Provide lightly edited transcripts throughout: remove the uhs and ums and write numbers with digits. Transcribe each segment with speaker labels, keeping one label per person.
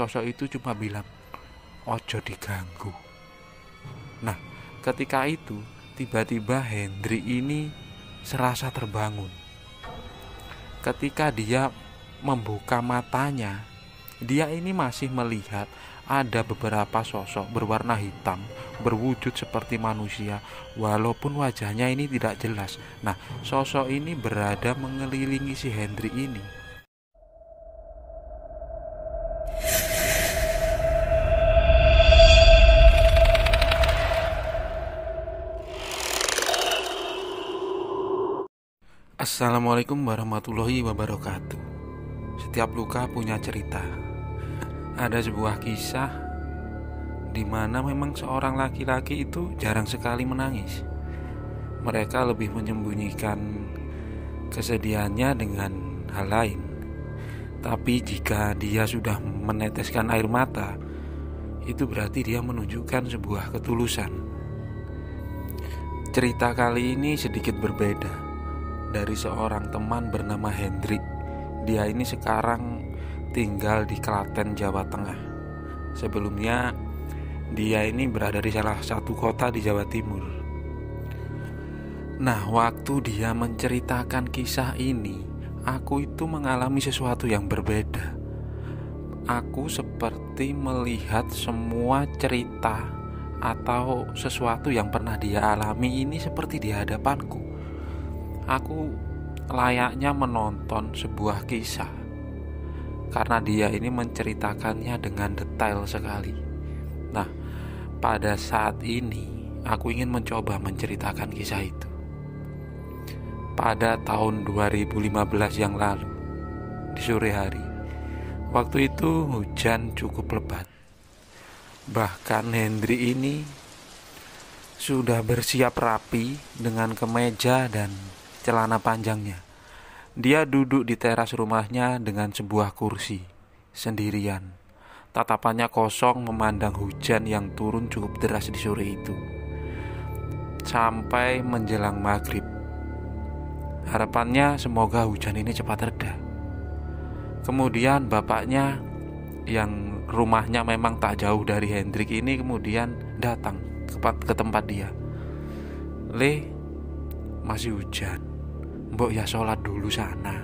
Speaker 1: sosok itu cuma bilang, "Ojo diganggu." Nah, ketika itu tiba-tiba Hendrik ini serasa terbangun. Ketika dia membuka matanya, dia ini masih melihat ada beberapa sosok berwarna hitam berwujud seperti manusia, walaupun wajahnya ini tidak jelas. Nah, sosok ini berada mengelilingi si Hendrik ini. Assalamualaikum warahmatullahi wabarakatuh. Setiap luka punya cerita. Ada sebuah kisah di mana memang seorang laki-laki itu jarang sekali menangis. Mereka lebih menyembunyikan kesedihannya dengan hal lain. Tapi jika dia sudah meneteskan air mata, itu berarti dia menunjukkan sebuah ketulusan. Cerita kali ini sedikit berbeda dari seorang teman bernama Hendrik. Dia ini sekarang tinggal di Klaten, Jawa Tengah. Sebelumnya dia ini berada di salah satu kota di Jawa Timur. Nah, waktu dia menceritakan kisah ini, aku itu mengalami sesuatu yang berbeda. Aku seperti melihat semua cerita atau sesuatu yang pernah dia alami ini seperti di hadapanku. Aku layaknya menonton sebuah kisah karena dia ini menceritakannya dengan detail sekali. Nah, pada saat ini aku ingin mencoba menceritakan kisah itu. Pada tahun 2015 yang lalu, di sore hari, waktu itu hujan cukup lebat. Bahkan Hendrik ini sudah bersiap rapi dengan kemeja dan celana panjangnya. Dia duduk di teras rumahnya dengan sebuah kursi, sendirian. Tatapannya kosong memandang hujan yang turun cukup deras di sore itu. Sampai menjelang maghrib. Harapannya semoga hujan ini cepat reda. Kemudian bapaknya yang rumahnya memang tak jauh dari Hendrik ini kemudian datang ke tempat dia. "Le, masih hujan. Mbok ya sholat dulu sana.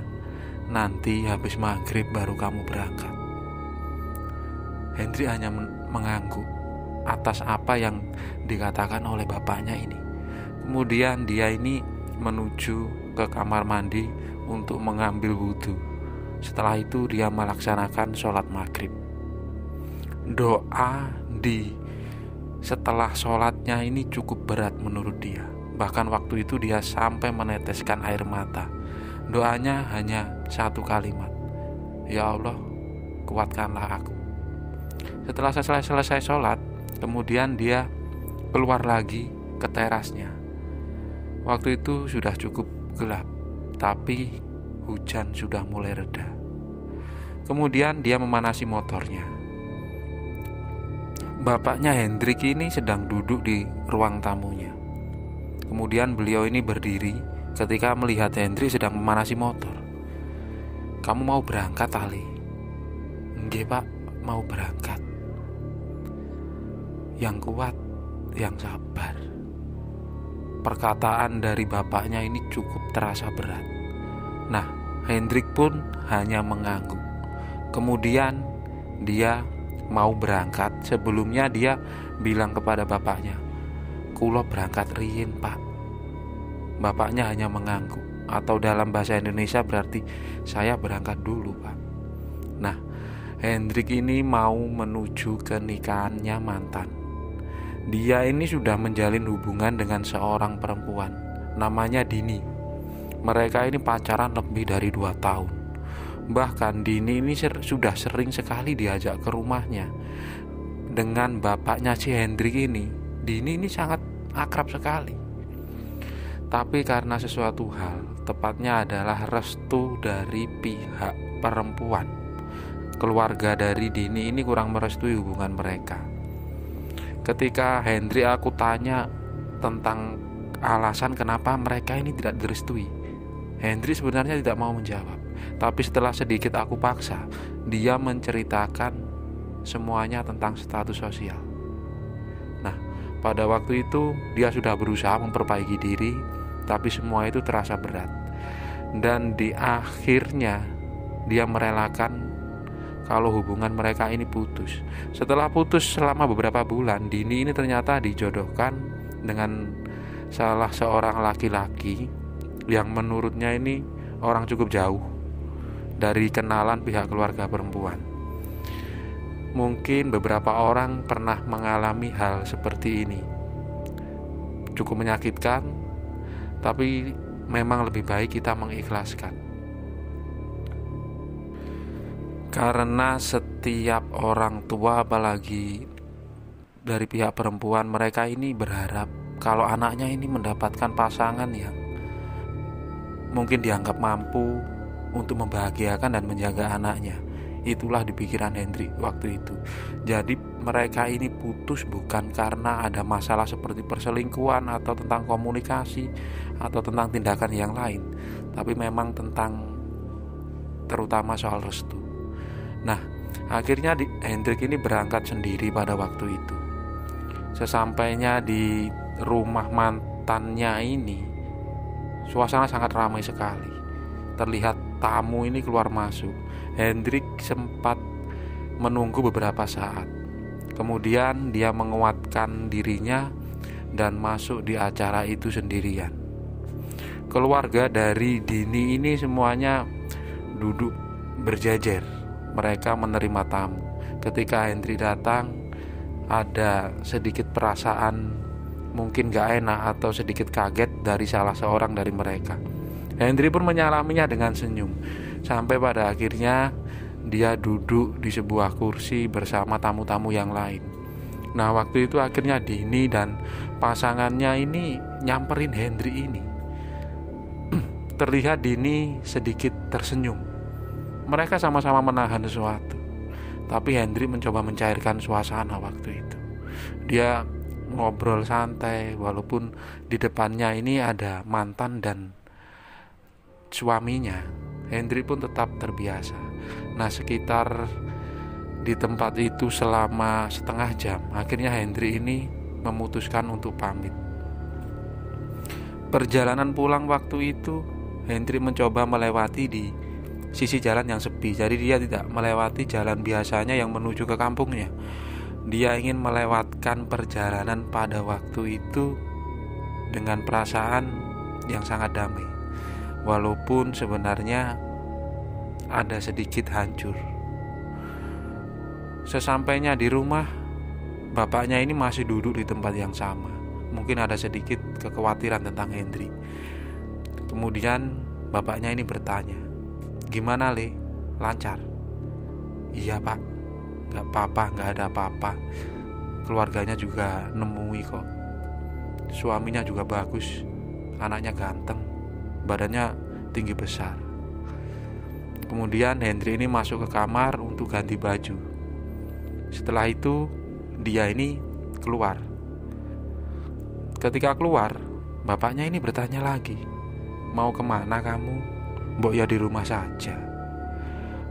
Speaker 1: Nanti habis maghrib baru kamu berangkat." Hendrik hanya mengangguk atas apa yang dikatakan oleh bapaknya ini. Kemudian dia ini menuju ke kamar mandi untuk mengambil wudhu. Setelah itu dia melaksanakan sholat maghrib. Doa setelah sholatnya ini cukup berat menurut dia. Bahkan waktu itu dia sampai meneteskan air mata. Doanya hanya satu kalimat, "Ya Allah, kuatkanlah aku." Setelah selesai sholat, kemudian dia keluar lagi ke terasnya. Waktu itu sudah cukup gelap, tapi hujan sudah mulai reda. Kemudian dia memanasi motornya. Bapaknya Hendrik ini sedang duduk di ruang tamunya. Kemudian beliau ini berdiri ketika melihat Hendrik sedang memanasi motor. "Kamu mau berangkat, Ali?" "Nggih, Pak, mau berangkat." "Yang kuat, yang sabar." Perkataan dari bapaknya ini cukup terasa berat. Nah, Hendrik pun hanya mengangguk. Kemudian dia mau berangkat. Sebelumnya dia bilang kepada bapaknya, "Kulo berangkat riyin, Pak." Bapaknya hanya mengangguk, atau dalam bahasa Indonesia berarti, "Saya berangkat dulu, Pak." Nah, Hendrik ini mau menuju ke nikahannya mantan. Dia ini sudah menjalin hubungan dengan seorang perempuan, namanya Dini. Mereka ini pacaran lebih dari 2 tahun. Bahkan Dini ini sudah sering sekali diajak ke rumahnya. Dengan bapaknya si Hendrik ini, Dini ini sangat akrab sekali. Tapi karena sesuatu hal, tepatnya adalah restu dari pihak perempuan, keluarga dari Dini ini kurang merestui hubungan mereka. Ketika Hendrik aku tanya tentang alasan kenapa mereka ini tidak direstui, Hendrik sebenarnya tidak mau menjawab. Tapi setelah sedikit aku paksa, dia menceritakan semuanya tentang status sosial. Nah, pada waktu itu dia sudah berusaha memperbaiki diri, tapi semua itu terasa berat. Dan di akhirnya dia merelakan kalau hubungan mereka ini putus. Setelah putus selama beberapa bulan, Dini ini ternyata dijodohkan dengan salah seorang laki-laki yang menurutnya ini orang cukup jauh dari kenalan pihak keluarga perempuan. Mungkin beberapa orang pernah mengalami hal seperti ini. Cukup menyakitkan, tapi memang lebih baik kita mengikhlaskan. Karena setiap orang tua, apalagi dari pihak perempuan, mereka ini berharap kalau anaknya ini mendapatkan pasangan yang mungkin dianggap mampu untuk membahagiakan dan menjaga anaknya. Itulah di pikiran Hendrik waktu itu. Jadi mereka ini putus bukan karena ada masalah seperti perselingkuhan atau tentang komunikasi atau tentang tindakan yang lain, tapi memang tentang terutama soal restu. Nah, akhirnya Hendrik ini berangkat sendiri pada waktu itu. Sesampainya di rumah mantannya ini, suasana sangat ramai sekali. Terlihat tamu ini keluar masuk. Hendrik sempat menunggu beberapa saat. Kemudian dia menguatkan dirinya dan masuk di acara itu sendirian. Keluarga dari Dini ini semuanya duduk berjejer. Mereka menerima tamu. Ketika Hendrik datang, ada sedikit perasaan mungkin gak enak atau sedikit kaget dari salah seorang dari mereka. Hendrik pun menyalaminya dengan senyum. Sampai pada akhirnya dia duduk di sebuah kursi bersama tamu-tamu yang lain. Nah, waktu itu akhirnya Dini dan pasangannya ini nyamperin Hendrik ini. Terlihat Dini sedikit tersenyum. Mereka sama-sama menahan sesuatu. Tapi Hendrik mencoba mencairkan suasana waktu itu. Dia ngobrol santai walaupun di depannya ini ada mantan dan suaminya. Hendrik pun tetap terbiasa. Nah, sekitar di tempat itu selama setengah jam, akhirnya Hendrik ini memutuskan untuk pamit. Perjalanan pulang waktu itu, Hendrik mencoba melewati di sisi jalan yang sepi. Jadi dia tidak melewati jalan biasanya yang menuju ke kampungnya. Dia ingin melewatkan perjalanan pada waktu itu dengan perasaan yang sangat damai. Walaupun sebenarnya ada sedikit hancur. Sesampainya di rumah, bapaknya ini masih duduk di tempat yang sama. Mungkin ada sedikit kekhawatiran tentang Hendrik. Kemudian bapaknya ini bertanya, "Gimana, Le? Lancar?" "Iya, Pak. Gak apa-apa, gak ada apa-apa. Keluarganya juga nemui kok. Suaminya juga bagus. Anaknya ganteng. Badannya tinggi besar." Kemudian Hendrik ini masuk ke kamar untuk ganti baju. Setelah itu dia ini keluar. Ketika keluar, bapaknya ini bertanya lagi, "Mau kemana kamu?" "Mbok ya di rumah saja."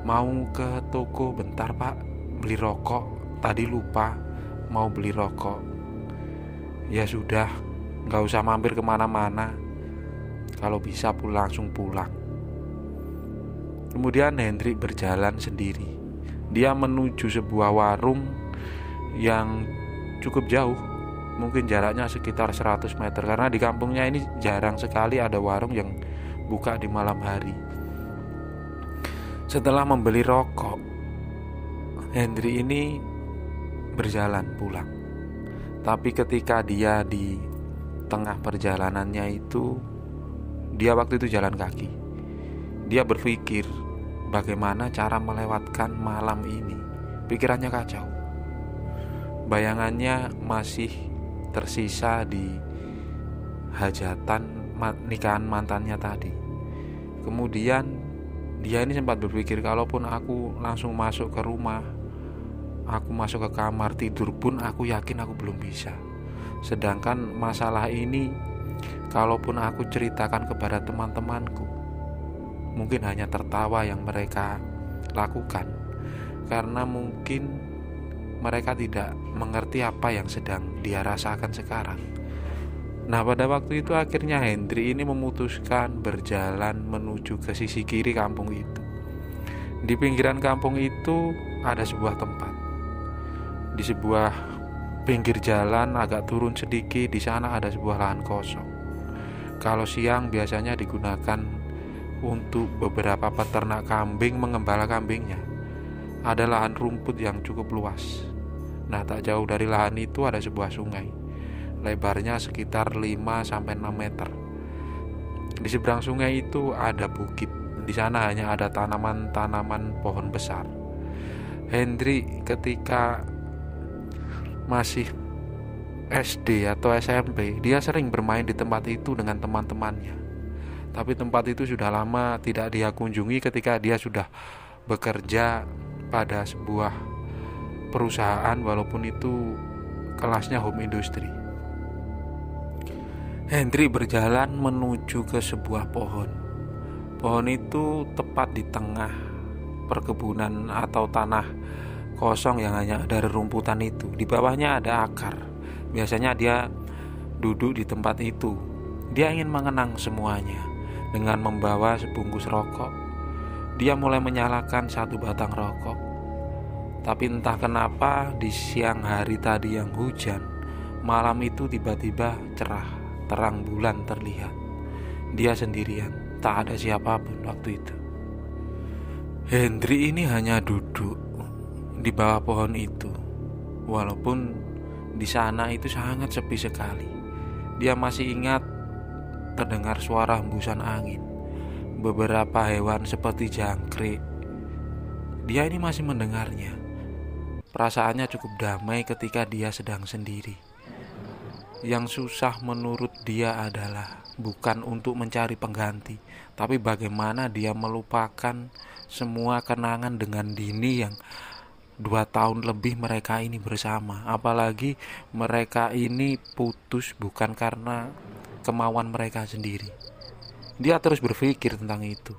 Speaker 1: "Mau ke toko bentar, Pak, beli rokok. Tadi lupa mau beli rokok." "Ya sudah, gak usah mampir kemana-mana. Kalau bisa langsung pulang." Kemudian Hendrik berjalan sendiri. Dia menuju sebuah warung yang cukup jauh. Mungkin jaraknya sekitar 100 meter. Karena di kampungnya ini jarang sekali ada warung yang buka di malam hari. Setelah membeli rokok, Hendrik ini berjalan pulang. Tapi ketika dia di tengah perjalanannya itu, dia waktu itu jalan kaki. Dia berpikir bagaimana cara melewatkan malam ini. Pikirannya kacau. Bayangannya masih tersisa di hajatan nikahan mantannya tadi. Kemudian dia ini sempat berpikir, kalaupun aku langsung masuk ke rumah, aku masuk ke kamar tidur pun aku yakin aku belum bisa. Sedangkan masalah ini kalaupun aku ceritakan kepada teman-temanku, mungkin hanya tertawa yang mereka lakukan. Karena mungkin mereka tidak mengerti apa yang sedang dia rasakan sekarang. Nah, pada waktu itu akhirnya Hendrik ini memutuskan berjalan menuju ke sisi kiri kampung itu. Di pinggiran kampung itu ada sebuah tempat. Di sebuah pinggir jalan agak turun sedikit, di sana ada sebuah lahan kosong. Kalau siang biasanya digunakan untuk beberapa peternak kambing mengembala kambingnya. Ada lahan rumput yang cukup luas. Nah, tak jauh dari lahan itu ada sebuah sungai. Lebarnya sekitar 5-6 meter. Di seberang sungai itu ada bukit. Di sana hanya ada tanaman-tanaman pohon besar. Hendrik ketika masih SD atau SMP, dia sering bermain di tempat itu dengan teman-temannya. Tapi tempat itu sudah lama tidak dia kunjungi ketika dia sudah bekerja pada sebuah perusahaan, walaupun itu kelasnya home industry. Hendrik berjalan menuju ke sebuah pohon. Pohon itu tepat di tengah perkebunan atau tanah kosong yang hanya ada rerumputan itu. Di bawahnya ada akar. Biasanya dia duduk di tempat itu. Dia ingin mengenang semuanya. Dengan membawa sebungkus rokok, dia mulai menyalakan satu batang rokok. Tapi entah kenapa di siang hari tadi yang hujan, malam itu tiba-tiba cerah. Terang bulan terlihat. Dia sendirian, tak ada siapapun waktu itu. Hendrik ini hanya duduk di bawah pohon itu. Walaupun di sana itu sangat sepi sekali. Dia masih ingat terdengar suara hembusan angin. Beberapa hewan seperti jangkrik. Dia ini masih mendengarnya. Perasaannya cukup damai ketika dia sedang sendiri. Yang susah menurut dia adalah bukan untuk mencari pengganti, tapi bagaimana dia melupakan semua kenangan dengan Dini yang 2 tahun lebih mereka ini bersama. Apalagi mereka ini putus bukan karena kemauan mereka sendiri. Dia terus berpikir tentang itu.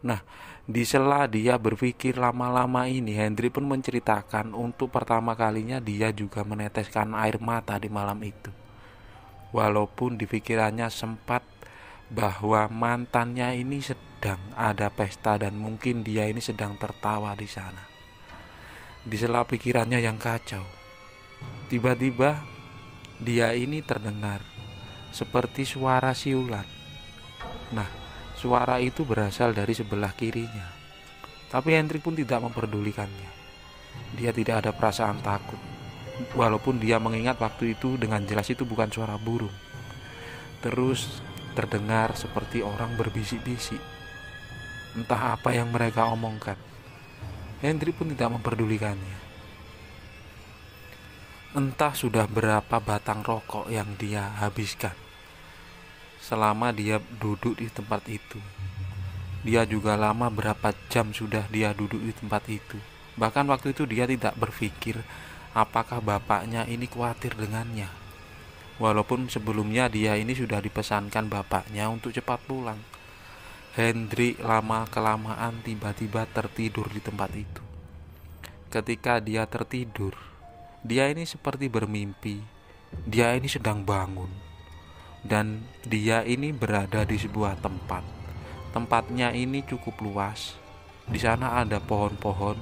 Speaker 1: Nah, di sela dia berpikir lama-lama ini, Hendrik pun menceritakan untuk pertama kalinya dia juga meneteskan air mata di malam itu. Walaupun di pikirannya sempat bahwa mantannya ini sedang ada pesta dan mungkin dia ini sedang tertawa di sana. Di sela pikirannya yang kacau, tiba-tiba dia ini terdengar seperti suara siulan. Nah, suara itu berasal dari sebelah kirinya. Tapi Hendrik pun tidak memperdulikannya. Dia tidak ada perasaan takut. Walaupun dia mengingat waktu itu dengan jelas itu bukan suara burung. Terus terdengar seperti orang berbisik-bisik. Entah apa yang mereka omongkan. Hendrik pun tidak memperdulikannya. Entah sudah berapa batang rokok yang dia habiskan selama dia duduk di tempat itu. Dia juga lama berapa jam sudah dia duduk di tempat itu. Bahkan waktu itu dia tidak berpikir apakah bapaknya ini khawatir dengannya. Walaupun sebelumnya dia ini sudah dipesankan bapaknya untuk cepat pulang. Hendrik lama-kelamaan tiba-tiba tertidur di tempat itu. Ketika dia tertidur, dia ini seperti bermimpi. Dia ini sedang bangun. Dan dia ini berada di sebuah tempat. Tempatnya ini cukup luas. Di sana ada pohon-pohon,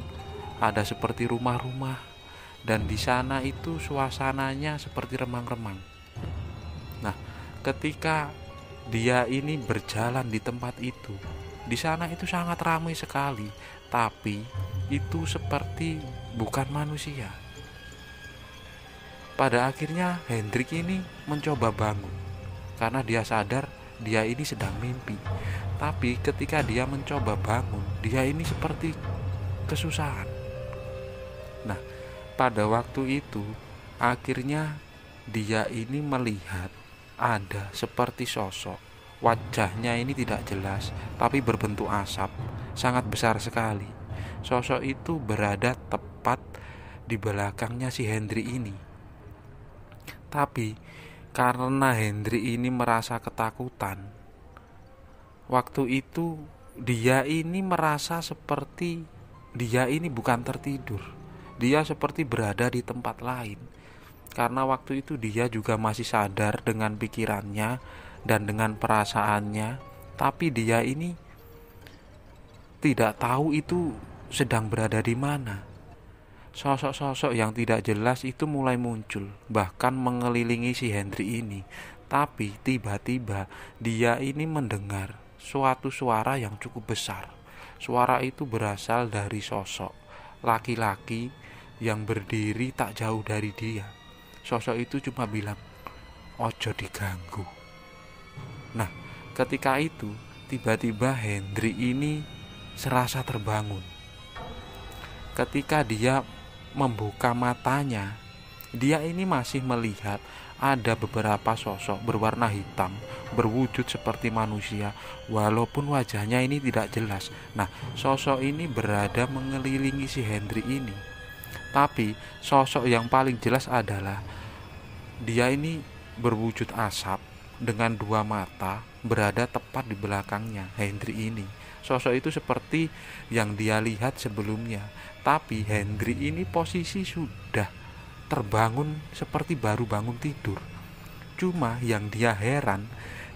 Speaker 1: ada seperti rumah-rumah, dan di sana itu suasananya seperti remang-remang. Nah, ketika dia ini berjalan di tempat itu, di sana itu sangat ramai sekali, tapi itu seperti bukan manusia. Pada akhirnya Hendrik ini mencoba bangun. Karena dia sadar dia ini sedang mimpi. Tapi ketika dia mencoba bangun, dia ini seperti kesusahan. Nah, pada waktu itu akhirnya dia ini melihat ada seperti sosok. Wajahnya ini tidak jelas, tapi berbentuk asap, sangat besar sekali. Sosok itu berada tepat di belakangnya si Hendrik ini. Tapi karena Hendrik ini merasa ketakutan, waktu itu dia ini merasa seperti dia ini bukan tertidur. Dia seperti berada di tempat lain. Karena waktu itu dia juga masih sadar dengan pikirannya dan dengan perasaannya, tapi dia ini tidak tahu itu sedang berada di mana. Sosok-sosok yang tidak jelas itu mulai muncul, bahkan mengelilingi si Hendrik ini. Tapi tiba-tiba dia ini mendengar suatu suara yang cukup besar. Suara itu berasal dari sosok laki-laki yang berdiri tak jauh dari dia. Sosok itu cuma bilang, "Ojo diganggu." Nah, ketika itu tiba-tiba Hendrik ini serasa terbangun. Ketika dia membuka matanya, dia ini masih melihat ada beberapa sosok berwarna hitam berwujud seperti manusia, walaupun wajahnya ini tidak jelas. Nah, sosok ini berada mengelilingi si Hendrik ini. Tapi sosok yang paling jelas adalah dia ini berwujud asap dengan dua mata berada tepat di belakangnya Hendrik ini. Sosok itu seperti yang dia lihat sebelumnya. Tapi Hendrik ini posisi sudah terbangun seperti baru bangun tidur. Cuma yang dia heran,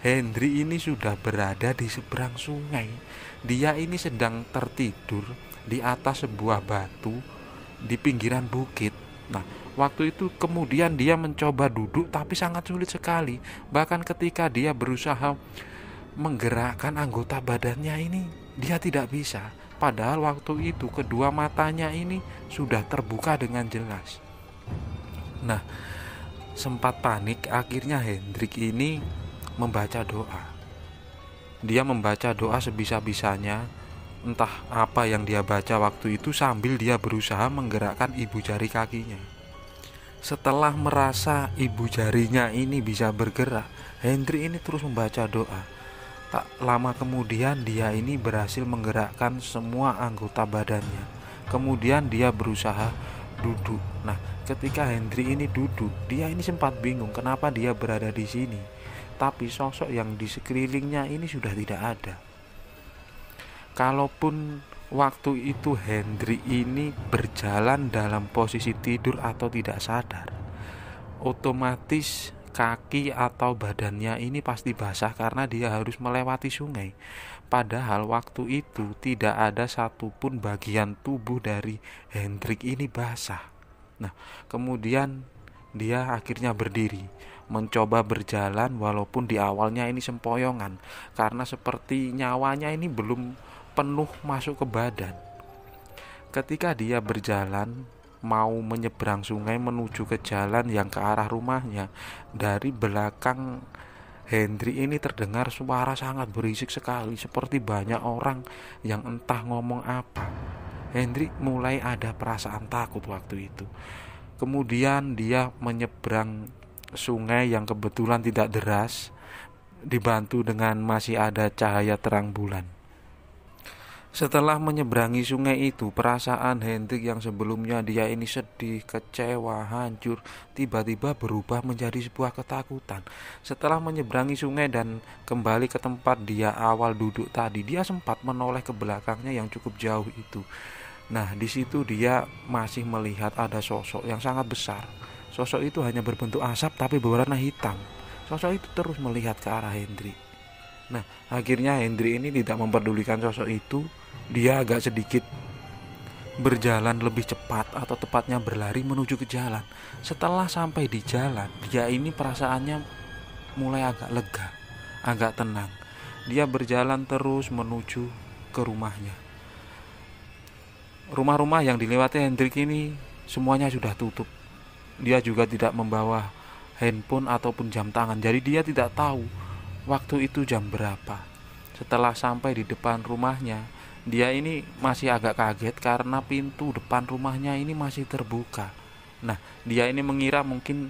Speaker 1: Hendrik ini sudah berada di seberang sungai. Dia ini sedang tertidur di atas sebuah batu di pinggiran bukit. Nah, waktu itu kemudian dia mencoba duduk tapi sangat sulit sekali. Bahkan ketika dia berusaha menggerakkan anggota badannya ini, dia tidak bisa. Padahal waktu itu kedua matanya ini sudah terbuka dengan jelas. Nah, sempat panik, akhirnya Hendrik ini membaca doa. Dia membaca doa sebisa-bisanya, entah apa yang dia baca waktu itu sambil dia berusaha menggerakkan ibu jari kakinya. Setelah merasa ibu jarinya ini bisa bergerak, Hendrik ini terus membaca doa. Tak lama kemudian dia ini berhasil menggerakkan semua anggota badannya. Kemudian dia berusaha duduk. Nah, ketika Hendrik ini duduk, dia ini sempat bingung kenapa dia berada di sini. Tapi sosok yang di sekelilingnya ini sudah tidak ada. Kalaupun waktu itu Hendrik ini berjalan dalam posisi tidur atau tidak sadar, otomatis kaki atau badannya ini pasti basah karena dia harus melewati sungai. Padahal waktu itu tidak ada satupun bagian tubuh dari Hendrik ini basah. Nah, kemudian dia akhirnya berdiri, mencoba berjalan walaupun di awalnya ini sempoyongan karena seperti nyawanya ini belum penuh masuk ke badan. Ketika dia berjalan mau menyeberang sungai menuju ke jalan yang ke arah rumahnya, dari belakang Hendrik ini terdengar suara sangat berisik sekali, seperti banyak orang yang entah ngomong apa. Hendrik mulai ada perasaan takut waktu itu. Kemudian dia menyeberang sungai yang kebetulan tidak deras, dibantu dengan masih ada cahaya terang bulan. Setelah menyeberangi sungai itu, perasaan Hendrik yang sebelumnya dia ini sedih, kecewa, hancur, tiba-tiba berubah menjadi sebuah ketakutan. Setelah menyeberangi sungai dan kembali ke tempat dia awal duduk tadi, dia sempat menoleh ke belakangnya yang cukup jauh itu. Nah, di situ dia masih melihat ada sosok yang sangat besar. Sosok itu hanya berbentuk asap tapi berwarna hitam. Sosok itu terus melihat ke arah Hendrik. Nah, akhirnya Hendrik ini tidak memperdulikan sosok itu. Dia agak sedikit berjalan lebih cepat atau tepatnya berlari menuju ke jalan. Setelah sampai di jalan, dia ini perasaannya mulai agak lega, agak tenang. Dia berjalan terus menuju ke rumahnya. Rumah-rumah yang dilewati Hendrik ini semuanya sudah tutup. Dia juga tidak membawa handphone ataupun jam tangan, jadi dia tidak tahu waktu itu jam berapa. Setelah sampai di depan rumahnya, dia ini masih agak kaget karena pintu depan rumahnya ini masih terbuka. Nah, dia ini mengira mungkin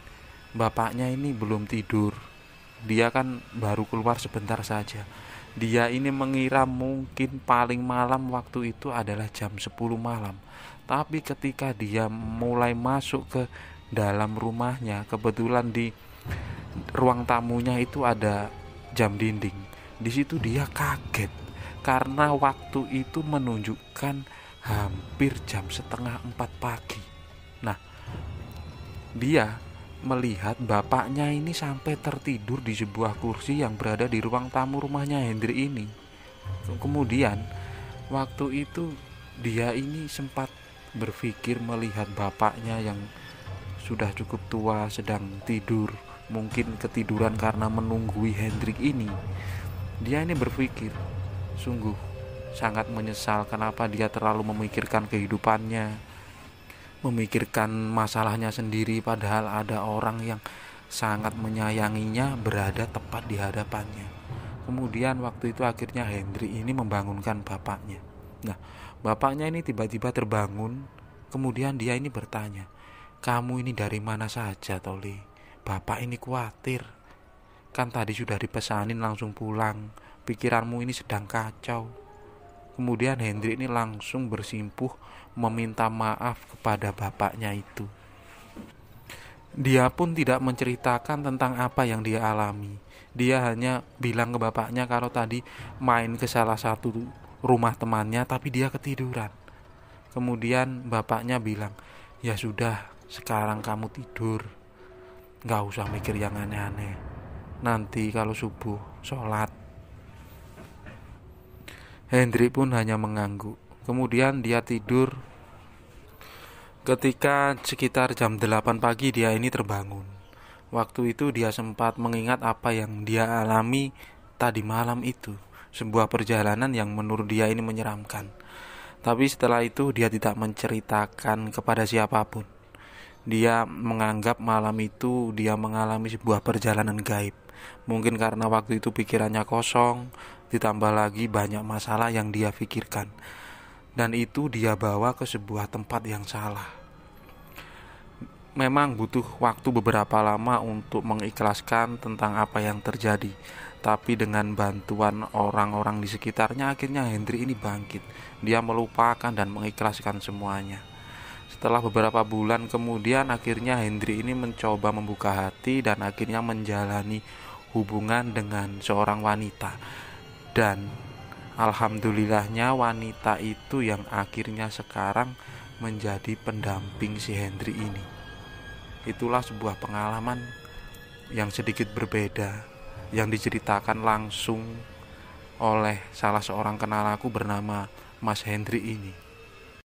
Speaker 1: bapaknya ini belum tidur. Dia kan baru keluar sebentar saja. Dia ini mengira mungkin paling malam waktu itu adalah jam 10 malam. Tapi ketika dia mulai masuk ke dalam rumahnya, kebetulan di ruang tamunya itu ada jam dinding. Di situ dia kaget karena waktu itu menunjukkan hampir jam setengah 4 pagi. Dia melihat bapaknya ini sampai tertidur di sebuah kursi yang berada di ruang tamu rumahnya Hendrik ini. Kemudian waktu itu dia ini sempat berpikir melihat bapaknya yang sudah cukup tua sedang tidur, mungkin ketiduran karena menunggui Hendrik ini. Dia ini berpikir, sungguh sangat menyesal kenapa dia terlalu memikirkan kehidupannya, memikirkan masalahnya sendiri, padahal ada orang yang sangat menyayanginya berada tepat di hadapannya. Kemudian waktu itu akhirnya Hendrik ini membangunkan bapaknya. Nah, bapaknya ini tiba-tiba terbangun. Kemudian dia ini bertanya, "Kamu ini dari mana saja, Toli? Bapak ini khawatir. Kan tadi sudah dipesanin langsung pulang. Pikiranmu ini sedang kacau." Kemudian Hendrik ini langsung bersimpuh meminta maaf kepada bapaknya itu. Dia pun tidak menceritakan tentang apa yang dia alami. Dia hanya bilang ke bapaknya kalau tadi main ke salah satu rumah temannya tapi dia ketiduran. Kemudian bapaknya bilang, "Ya sudah, sekarang kamu tidur. Gak usah mikir yang aneh-aneh. Nanti kalau subuh sholat." Hendrik pun hanya mengangguk. Kemudian dia tidur. Ketika sekitar jam 8 pagi dia ini terbangun. Waktu itu dia sempat mengingat apa yang dia alami tadi malam itu. Sebuah perjalanan yang menurut dia ini menyeramkan. Tapi setelah itu dia tidak menceritakan kepada siapapun. Dia menganggap malam itu dia mengalami sebuah perjalanan gaib. Mungkin karena waktu itu pikirannya kosong, ditambah lagi banyak masalah yang dia pikirkan. Dan itu dia bawa ke sebuah tempat yang salah. Memang butuh waktu beberapa lama untuk mengikhlaskan tentang apa yang terjadi. Tapi dengan bantuan orang-orang di sekitarnya, akhirnya Hendrik ini bangkit. Dia melupakan dan mengikhlaskan semuanya. Setelah beberapa bulan kemudian, akhirnya Hendrik ini mencoba membuka hati dan akhirnya menjalani hubungan dengan seorang wanita. Dan alhamdulillahnya wanita itu yang akhirnya sekarang menjadi pendamping si Hendrik ini. Itulah sebuah pengalaman yang sedikit berbeda yang diceritakan langsung oleh salah seorang kenal aku bernama Mas Hendrik ini.